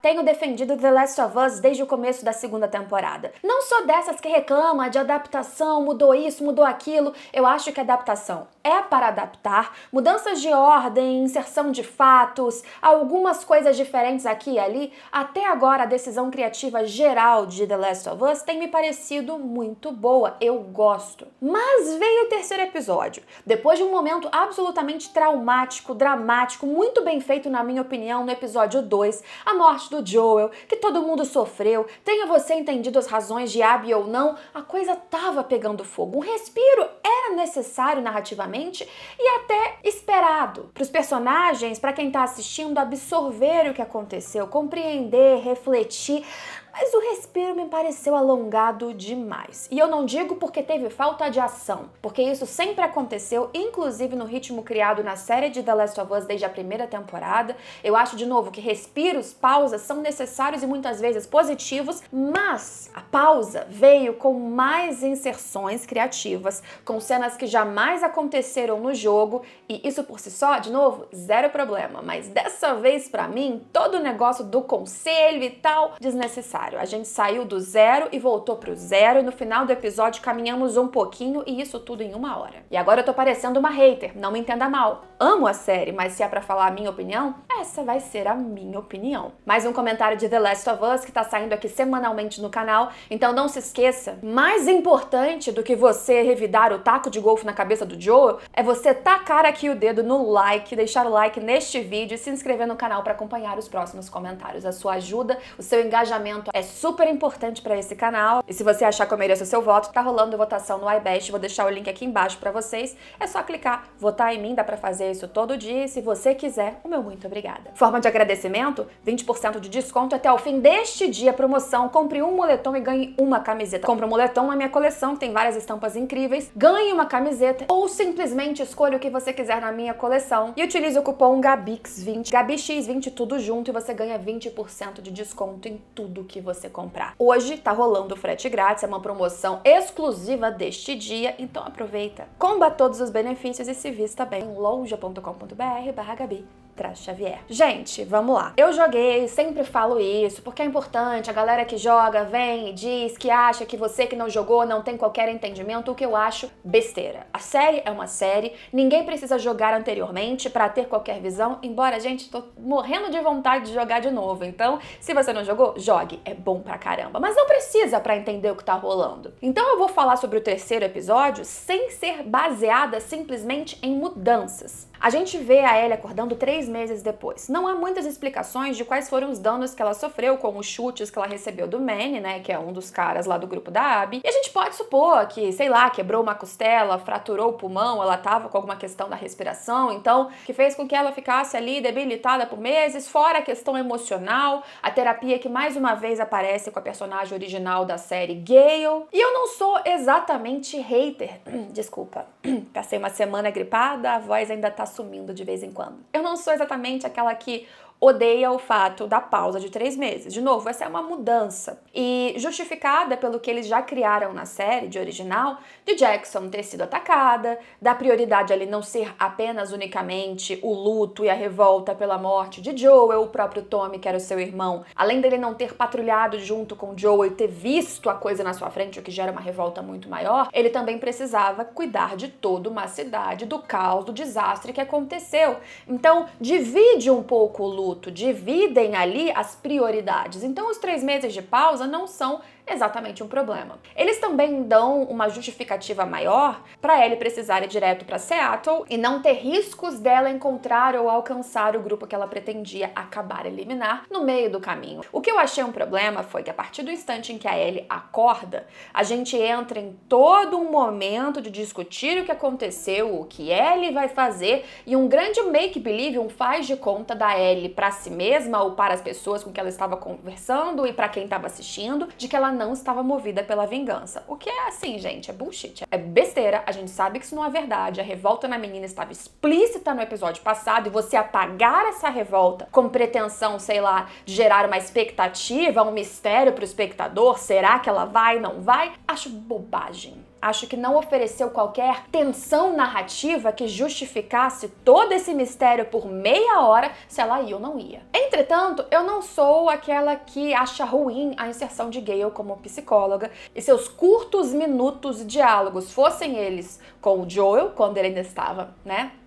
Tenho defendido The Last of Us desde o começo da segunda temporada. Não sou dessas que reclama de adaptação, mudou isso, mudou aquilo. Eu acho que a adaptação é para adaptar, mudanças de ordem, inserção de fatos, algumas coisas diferentes aqui e ali. Até agora a decisão criativa geral de The Last of Us tem me parecido muito boa, eu gosto. Mas veio o terceiro episódio, depois de um momento absolutamente traumático, dramático, muito bem feito na minha opinião no episódio 2, a morte do Joel, que todo mundo sofreu, tenha você entendido as razões de Abby ou não, a coisa tava pegando fogo. Um respiro era necessário narrativamente e até esperado para os personagens, para quem tá assistindo, absorver o que aconteceu, compreender, refletir. Mas o respiro me pareceu alongado demais. E eu não digo porque teve falta de ação, porque isso sempre aconteceu, inclusive no ritmo criado na série de The Last of Us desde a primeira temporada. Eu acho, de novo, que respiros, pausas são necessários e muitas vezes positivos, mas a pausa veio com mais inserções criativas, com cenas que jamais aconteceram no jogo, e isso por si só, de novo, zero problema. Mas dessa vez, pra mim, todo o negócio do conselho e tal, desnecessário. A gente saiu do zero e voltou pro zero e no final do episódio caminhamos um pouquinho e isso tudo em 1 hora. E agora eu tô parecendo uma hater, não me entenda mal. Amo a série, mas se é pra falar a minha opinião, essa vai ser a minha opinião. Mais um comentário de The Last of Us que tá saindo aqui semanalmente no canal, então não se esqueça, mais importante do que você revidar o taco de golfe na cabeça do Joel, é você tacar aqui o dedo no like, deixar o like neste vídeo e se inscrever no canal pra acompanhar os próximos comentários. A sua ajuda, o seu engajamento é super importante pra esse canal. E se você achar que eu mereço o seu voto, tá rolando votação no iBest, vou deixar o link aqui embaixo pra vocês. É só clicar, votar em mim, dá pra fazer isso todo dia. E se você quiser, o meu muito obrigada. Forma de agradecimento, 20% de desconto até o fim deste dia, promoção. Compre um moletom e ganhe uma camiseta. Compre um moletom na minha coleção, que tem várias estampas incríveis. Ganhe uma camiseta ou simplesmente escolha o que você quiser na minha coleção. E utilize o cupom GABIX20, GABIX20 tudo junto e você ganha 20% de desconto em tudo que você comprar. Hoje tá rolando o frete grátis, é uma promoção exclusiva deste dia, então aproveita. Comba todos os benefícios e se vista bem em loja.com.br/Gabi Xavier. Gente, vamos lá. Eu joguei, sempre falo isso, porque é importante, a galera que joga vem e diz que acha que você que não jogou não tem qualquer entendimento, o que eu acho besteira. A série é uma série, ninguém precisa jogar anteriormente pra ter qualquer visão, embora, gente, tô morrendo de vontade de jogar de novo, então, se você não jogou, jogue, é bom pra caramba, mas não precisa pra entender o que tá rolando. Então eu vou falar sobre o terceiro episódio sem ser baseada simplesmente em mudanças. A gente vê a Ellie acordando 3 meses depois. Não há muitas explicações de quais foram os danos que ela sofreu com os chutes que ela recebeu do Manny, né, que é um dos caras lá do grupo da Abby. E a gente pode supor que, sei lá, quebrou uma costela, fraturou o pulmão, ela tava com alguma questão da respiração, então, que fez com que ela ficasse ali debilitada por meses, fora a questão emocional, a terapia que mais uma vez aparece com a personagem original da série, Gale. E eu não sou exatamente hater, desculpa, passei uma semana gripada, a voz ainda tá sumindo de vez em quando. Eu não sou exatamente aquela que odeia o fato da pausa de 3 meses. De novo, essa é uma mudança. E justificada pelo que eles já criaram na série de original, de Jackson ter sido atacada, da prioridade ali não ser apenas unicamente o luto e a revolta pela morte de Joel, o próprio Tommy, que era o seu irmão, além dele não ter patrulhado junto com Joel e ter visto a coisa na sua frente, o que gera uma revolta muito maior, ele também precisava cuidar de toda uma cidade, do caos, do desastre que aconteceu. Então, divide um pouco o luto, dividem ali as prioridades. Então os 3 meses de pausa não são exatamente um problema. Eles também dão uma justificativa maior para Ellie precisar ir direto para Seattle e não ter riscos dela encontrar ou alcançar o grupo que ela pretendia acabar eliminar no meio do caminho. O que eu achei um problema foi que a partir do instante em que a Ellie acorda, a gente entra em todo um momento de discutir o que aconteceu, o que Ellie vai fazer e um grande make-believe, um faz de conta da Ellie para si mesma ou para as pessoas com que ela estava conversando e para quem estava assistindo, de que ela não estava movida pela vingança. O que é assim, gente, é bullshit. É besteira, a gente sabe que isso não é verdade. A revolta na menina estava explícita no episódio passado e você apagar essa revolta com pretensão, sei lá, de gerar uma expectativa, um mistério pro espectador, será que ela vai, não vai? Acho bobagem. Acho que não ofereceu qualquer tensão narrativa que justificasse todo esse mistério por meia hora se ela ia ou não ia. Entretanto, eu não sou aquela que acha ruim a inserção de Gale como psicóloga e seus curtos minutos de diálogos, fossem eles com o Joel, quando ele ainda estava,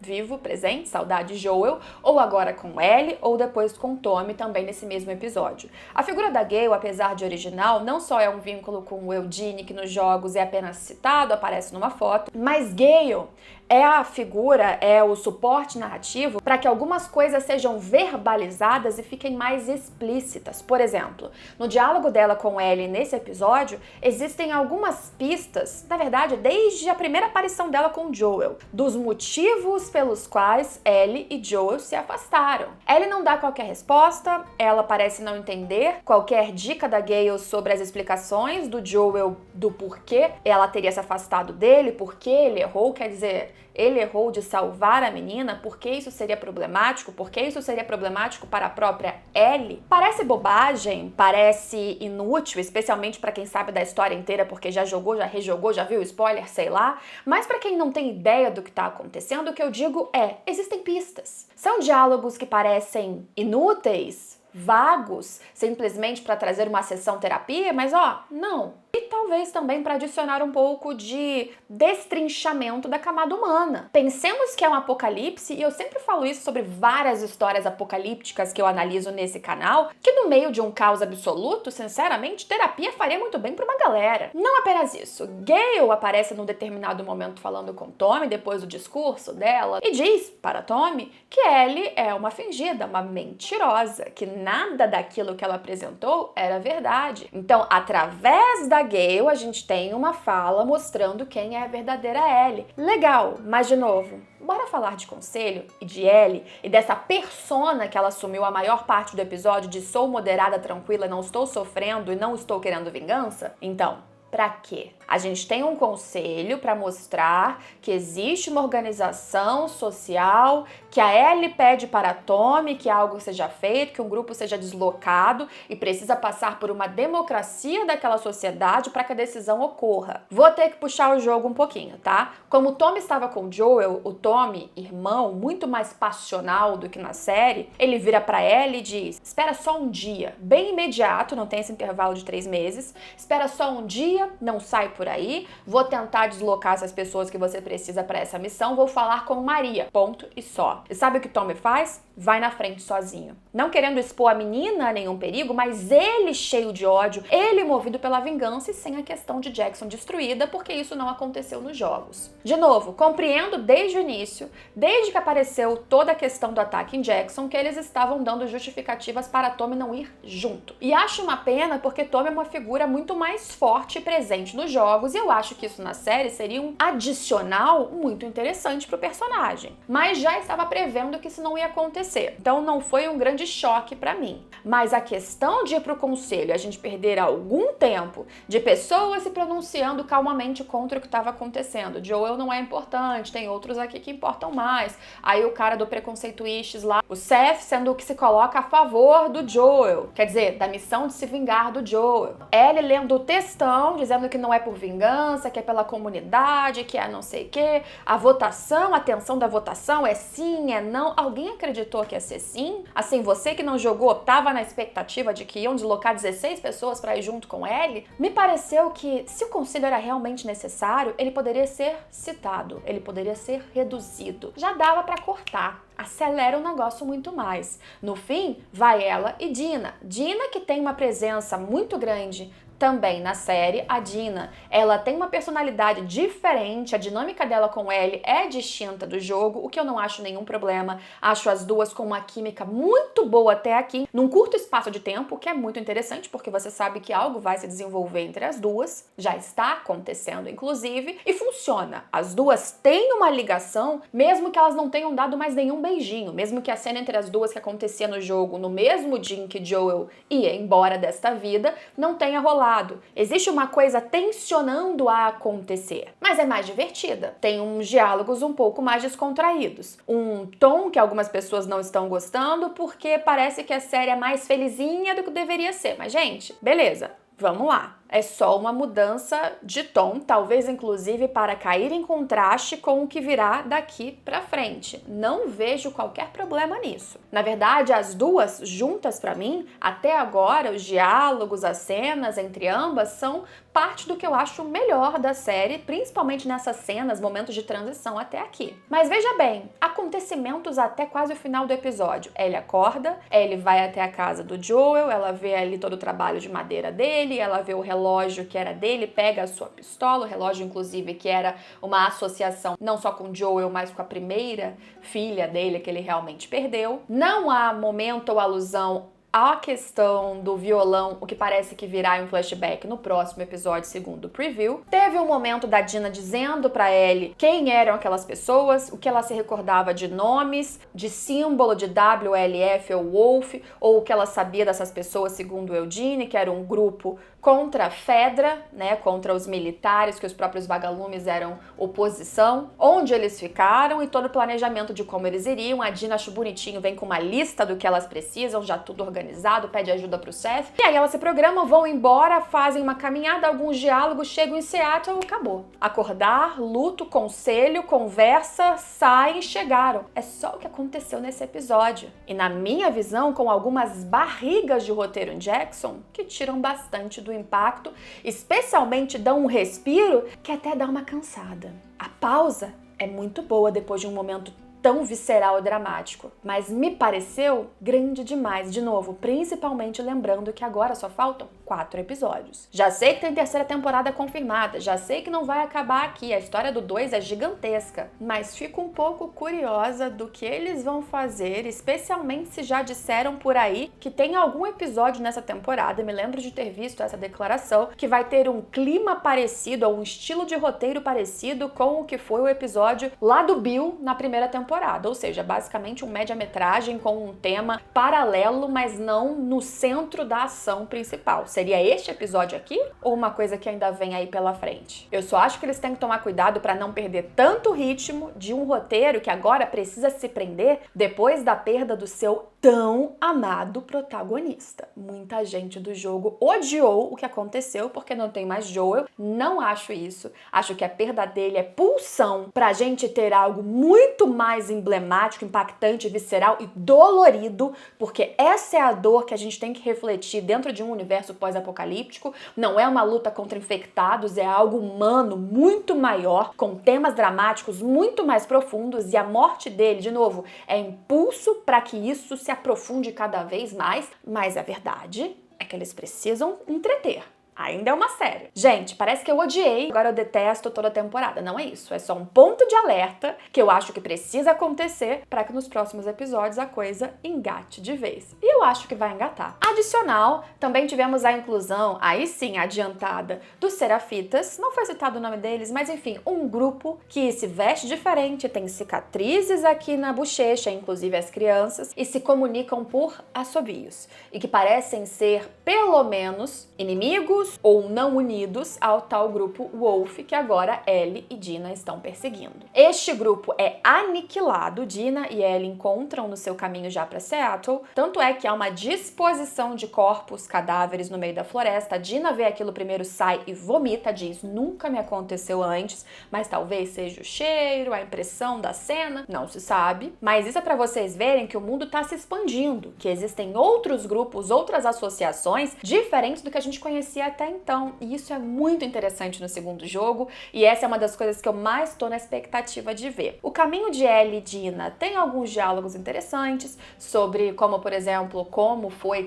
vivo, presente, saudade de Joel, ou agora com Ellie, ou depois com Tommy, também nesse mesmo episódio. A figura da Gale, apesar de original, não só é um vínculo com o Eugene, que nos jogos é apenas citado, aparece numa foto, mas Gale é a figura, é o suporte narrativo para que algumas coisas sejam verbalizadas e fiquem mais explícitas. Por exemplo, no diálogo dela com Ellie nesse episódio, existem algumas pistas, na verdade, desde a primeira aparição dela com Joel, dos motivos pelos quais Ellie e Joel se afastaram. Ellie não dá qualquer resposta, ela parece não entender qualquer dica da Gale sobre as explicações do Joel do porquê ela teria se afastado dele, porquê ele errou, quer dizer, ele errou de salvar a menina, por que isso seria problemático? Por que isso seria problemático para a própria Ellie? Parece bobagem, parece inútil, especialmente para quem sabe da história inteira, porque já jogou, já rejogou, já viu spoiler, sei lá. Mas para quem não tem ideia do que está acontecendo, o que eu digo é, existem pistas. São diálogos que parecem inúteis, vagos, simplesmente para trazer uma sessão terapia, mas não. E talvez também para adicionar um pouco de destrinchamento da camada humana. Pensemos que é um apocalipse, e eu sempre falo isso sobre várias histórias apocalípticas que eu analiso nesse canal, que no meio de um caos absoluto, sinceramente, terapia faria muito bem para uma galera. Não apenas isso. Gale aparece num determinado momento falando com Tommy, depois do discurso dela, e diz para Tommy que Ellie é uma fingida, uma mentirosa, que nada daquilo que ela apresentou era verdade. Então, através da Gale, a gente tem uma fala mostrando quem é a verdadeira Ellie. Legal, mas de novo, bora falar de conselho e de Ellie e dessa persona que ela assumiu a maior parte do episódio de sou moderada, tranquila, não estou sofrendo e não estou querendo vingança? Então, pra quê? A gente tem um conselho para mostrar que existe uma organização social, que a Ellie pede para a Tommy que algo seja feito, que um grupo seja deslocado e precisa passar por uma democracia daquela sociedade para que a decisão ocorra. Vou ter que puxar o jogo um pouquinho, tá? Como o Tommy estava com o Joel, o Tommy, irmão, muito mais passional do que na série, ele vira para Ellie e diz: espera só um dia, bem imediato, não tem esse intervalo de 3 meses, espera só um dia, não sai por aí, vou tentar deslocar essas pessoas que você precisa para essa missão, vou falar com Maria, ponto e só. E sabe o que Tommy faz? Vai na frente sozinho. Não querendo expor a menina a nenhum perigo, mas ele cheio de ódio, ele movido pela vingança e sem a questão de Jackson destruída, porque isso não aconteceu nos jogos. De novo, compreendo desde o início, desde que apareceu toda a questão do ataque em Jackson, que eles estavam dando justificativas para Tommy não ir junto. E acho uma pena porque Tommy é uma figura muito mais forte e presente nos jogos, e eu acho que isso na série seria um adicional muito interessante pro personagem. Mas já estava prevendo que isso não ia acontecer. Então não foi um grande choque pra mim. Mas a questão de ir pro conselho, a gente perder algum tempo de pessoas se pronunciando calmamente contra o que estava acontecendo. Joel não é importante, tem outros aqui que importam mais. Aí o cara do preconceituistas lá, o Seth, sendo o que se coloca a favor do Joel, quer dizer, da missão de se vingar do Joel. Ellie lendo o textão, dizendo que não é por vingança, que é pela comunidade, que é não sei o quê. A votação, a tensão da votação é sim, é não. Alguém acreditou que ia ser sim? Assim, você que não jogou, tava na expectativa de que iam deslocar 16 pessoas para ir junto com ele? Me pareceu que, se o conselho era realmente necessário, ele poderia ser citado, ele poderia ser reduzido. Já dava para cortar. Acelera o negócio muito mais. No fim, vai ela e Dina. Dina, que tem uma presença muito grande também na série, a Dina, ela tem uma personalidade diferente, a dinâmica dela com Ellie é distinta do jogo, o que eu não acho nenhum problema. Acho as duas com uma química muito boa até aqui, num curto espaço de tempo, que é muito interessante, porque você sabe que algo vai se desenvolver entre as duas, já está acontecendo, inclusive, e funciona. As duas têm uma ligação, mesmo que elas não tenham dado mais nenhum beijinho, mesmo que a cena entre as duas que acontecia no jogo, no mesmo dia em que Joel ia embora desta vida, não tenha rolado. Existe uma coisa tensionando a acontecer, mas é mais divertida. Tem uns diálogos um pouco mais descontraídos. Um tom que algumas pessoas não estão gostando porque parece que a série é mais felizinha do que deveria ser. Mas, gente, beleza. Vamos lá. É só uma mudança de tom, talvez inclusive para cair em contraste com o que virá daqui pra frente. Não vejo qualquer problema nisso. Na verdade, as duas juntas pra mim, até agora, os diálogos, as cenas entre ambas são parte do que eu acho melhor da série, principalmente nessas cenas, momentos de transição até aqui. Mas veja bem, acontecimentos até quase o final do episódio. Ellie acorda, Ellie vai até a casa do Joel, ela vê ali todo o trabalho de madeira dele, ela vê o relógio que era dele, pega a sua pistola, o relógio inclusive que era uma associação não só com Joel, mas com a primeira filha dele que ele realmente perdeu. Não há momento ou alusão a questão do violão, o que parece que virá em um flashback no próximo episódio, segundo o preview. Teve um momento da Dina dizendo pra Ellie quem eram aquelas pessoas, o que ela se recordava de nomes, de símbolo de WLF ou Wolf, ou o que ela sabia dessas pessoas, segundo Eugene, que era um grupo contra a Fedra, né, contra os militares, que os próprios vagalumes eram oposição, onde eles ficaram e todo o planejamento de como eles iriam. A Dina, acho bonitinho, vem com uma lista do que elas precisam, já tudo organizado, pede ajuda pro Seth. E aí elas se programam, vão embora, fazem uma caminhada, alguns diálogos, chegam em Seattle, acabou. Acordar, luto, conselho, conversa, saem, chegaram. É só o que aconteceu nesse episódio. E na minha visão, com algumas barrigas de roteiro em Jackson, que tiram bastante do impacto, especialmente dão um respiro que até dá uma cansada. A pausa é muito boa depois de um momento tão visceral e dramático, mas me pareceu grande demais, de novo, principalmente lembrando que agora só faltam 4 episódios. Já sei que tem terceira temporada confirmada, já sei que não vai acabar aqui, a história do 2 é gigantesca, mas fico um pouco curiosa do que eles vão fazer, especialmente se já disseram por aí que tem algum episódio nessa temporada, me lembro de ter visto essa declaração, que vai ter um clima parecido, ou um estilo de roteiro parecido com o que foi o episódio lá do Bill na primeira temporada. Ou seja, basicamente um média-metragem com um tema paralelo, mas não no centro da ação principal. Seria este episódio aqui ou uma coisa que ainda vem aí pela frente? Eu só acho que eles têm que tomar cuidado para não perder tanto ritmo de um roteiro que agora precisa se prender depois da perda do seu tão amado protagonista. Muita gente do jogo odiou o que aconteceu porque não tem mais Joel. Não acho isso. Acho que a perda dele é pulsão pra gente ter algo muito mais emblemático, impactante, visceral e dolorido, porque essa é a dor que a gente tem que refletir dentro de um universo pós-apocalíptico. Não é uma luta contra infectados, é algo humano muito maior, com temas dramáticos muito mais profundos, e a morte dele, de novo, é impulso para que isso se aprofunde cada vez mais, mas a verdade é que eles precisam entreter. Ainda é uma série. Gente, parece que eu odiei, agora eu detesto toda a temporada. Não é isso, é só um ponto de alerta que eu acho que precisa acontecer para que nos próximos episódios a coisa engate de vez. E eu acho que vai engatar. Adicional, também tivemos a inclusão, aí sim adiantada, dos Serafitas. Não foi citado o nome deles, mas enfim, um grupo que se veste diferente, tem cicatrizes aqui na bochecha, inclusive as crianças, e se comunicam por assobios. E que parecem ser, pelo menos, inimigos ou não unidos ao tal grupo Wolf que agora Ellie e Dina estão perseguindo. Este grupo é aniquilado, Dina e Ellie encontram no seu caminho já para Seattle, tanto é que há uma disposição de corpos, cadáveres no meio da floresta. A Dina vê aquilo primeiro, sai e vomita, diz, nunca me aconteceu antes, mas talvez seja o cheiro, a impressão da cena, não se sabe, mas isso é para vocês verem que o mundo está se expandindo, que existem outros grupos, outras associações diferentes do que a gente conhecia até então, e isso é muito interessante no segundo jogo, e essa é uma das coisas que eu mais tô na expectativa de ver. O caminho de Ellie e Dina tem alguns diálogos interessantes sobre como, por exemplo,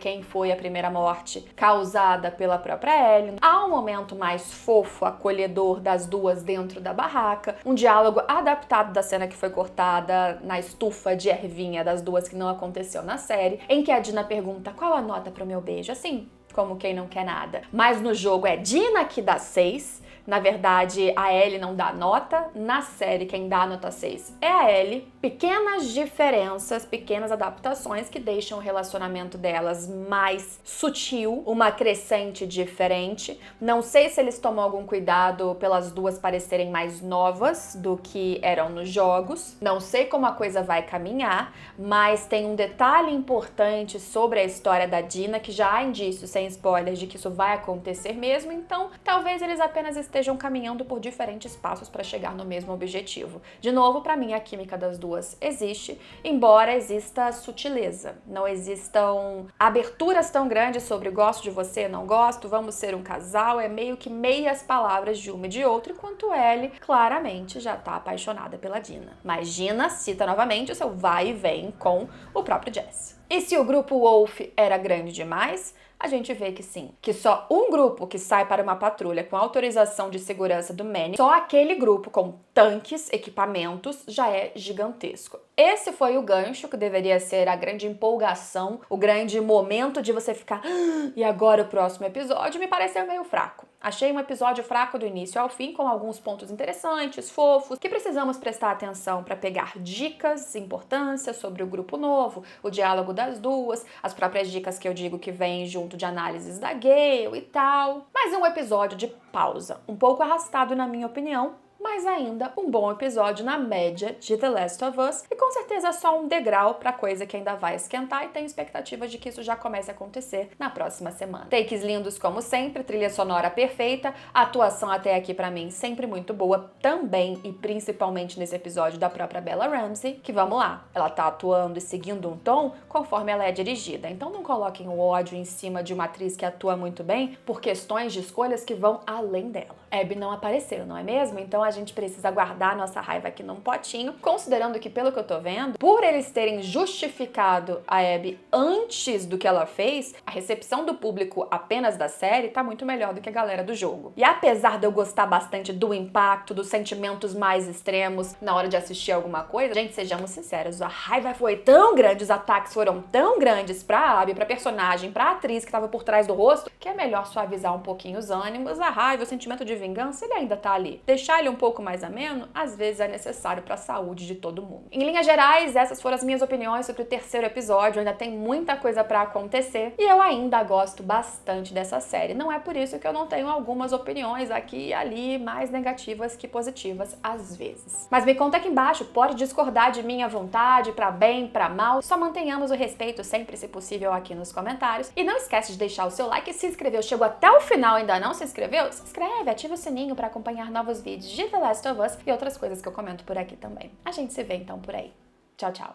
quem foi a primeira morte causada pela própria Ellie. Há um momento mais fofo, acolhedor das duas dentro da barraca, um diálogo adaptado da cena que foi cortada na estufa de ervinha das duas que não aconteceu na série, em que a Dina pergunta qual a nota pro meu beijo, assim, como quem não quer nada. Mas no jogo é Dina que dá 6. Na verdade, a Ellie não dá nota. Na série, quem dá nota 6 é a Ellie. Pequenas diferenças, pequenas adaptações que deixam o relacionamento delas mais sutil, uma crescente diferente. Não sei se eles tomam algum cuidado pelas duas parecerem mais novas do que eram nos jogos. Não sei como a coisa vai caminhar, mas tem um detalhe importante sobre a história da Dina que já há indícios, sem sem spoilers de que isso vai acontecer mesmo, então talvez eles apenas estejam caminhando por diferentes passos para chegar no mesmo objetivo. De novo, para mim, a química das duas existe, embora exista sutileza, não existam aberturas tão grandes sobre gosto de você, não gosto, vamos ser um casal, é meio que meias palavras de uma e de outra, enquanto Ellie claramente já tá apaixonada pela Dina. Mas Dina cita novamente o seu vai e vem com o próprio Jesse. E se o grupo Wolf era grande demais? A gente vê que sim, que só um grupo que sai para uma patrulha com autorização de segurança do Manny, só aquele grupo com tanques, equipamentos, já é gigantesco. Esse foi o gancho que deveria ser a grande empolgação, o grande momento de você ficar e agora o próximo episódio me pareceu meio fraco. Achei um episódio fraco do início ao fim, com alguns pontos interessantes, fofos, que precisamos prestar atenção para pegar dicas, importância sobre o grupo novo, o diálogo das duas, as próprias dicas que eu digo que vêm junto de análises da Gale e tal. Mas um episódio de pausa, um pouco arrastado na minha opinião, mas ainda um bom episódio na média de The Last of Us e com certeza só um degrau pra coisa que ainda vai esquentar e tenho expectativa de que isso já comece a acontecer na próxima semana. Takes lindos como sempre, trilha sonora perfeita, atuação até aqui pra mim sempre muito boa, também e principalmente nesse episódio da própria Bella Ramsey, que vamos lá, ela tá atuando e seguindo um tom conforme ela é dirigida, então não coloquem o ódio em cima de uma atriz que atua muito bem por questões de escolhas que vão além dela. Abby não apareceu, não é mesmo? Então a gente precisa guardar nossa raiva aqui num potinho, considerando que, pelo que eu tô vendo, por eles terem justificado a Abby antes do que ela fez, a recepção do público apenas da série tá muito melhor do que a galera do jogo. E apesar de eu gostar bastante do impacto, dos sentimentos mais extremos na hora de assistir alguma coisa, gente, sejamos sinceros, a raiva foi tão grande, os ataques foram tão grandes pra Abby, pra personagem, pra atriz que tava por trás do rosto, que é melhor suavizar um pouquinho os ânimos, a raiva, o sentimento de vingança, ele ainda tá ali. Deixar ele um pouco mais ameno, às vezes é necessário para a saúde de todo mundo. Em linhas gerais, essas foram as minhas opiniões sobre o terceiro episódio, ainda tem muita coisa para acontecer e eu ainda gosto bastante dessa série. Não é por isso que eu não tenho algumas opiniões aqui e ali, mais negativas que positivas às vezes. Mas me conta aqui embaixo, pode discordar de mim à vontade, para bem, para mal, só mantenhamos o respeito sempre, se possível, aqui nos comentários. E não esquece de deixar o seu like e se inscrever. Chegou até o final e ainda não se inscreveu? Se inscreve, ativa o sininho para acompanhar novos vídeos de The Last of Us e outras coisas que eu comento por aqui também. A gente se vê então por aí. Tchau, tchau!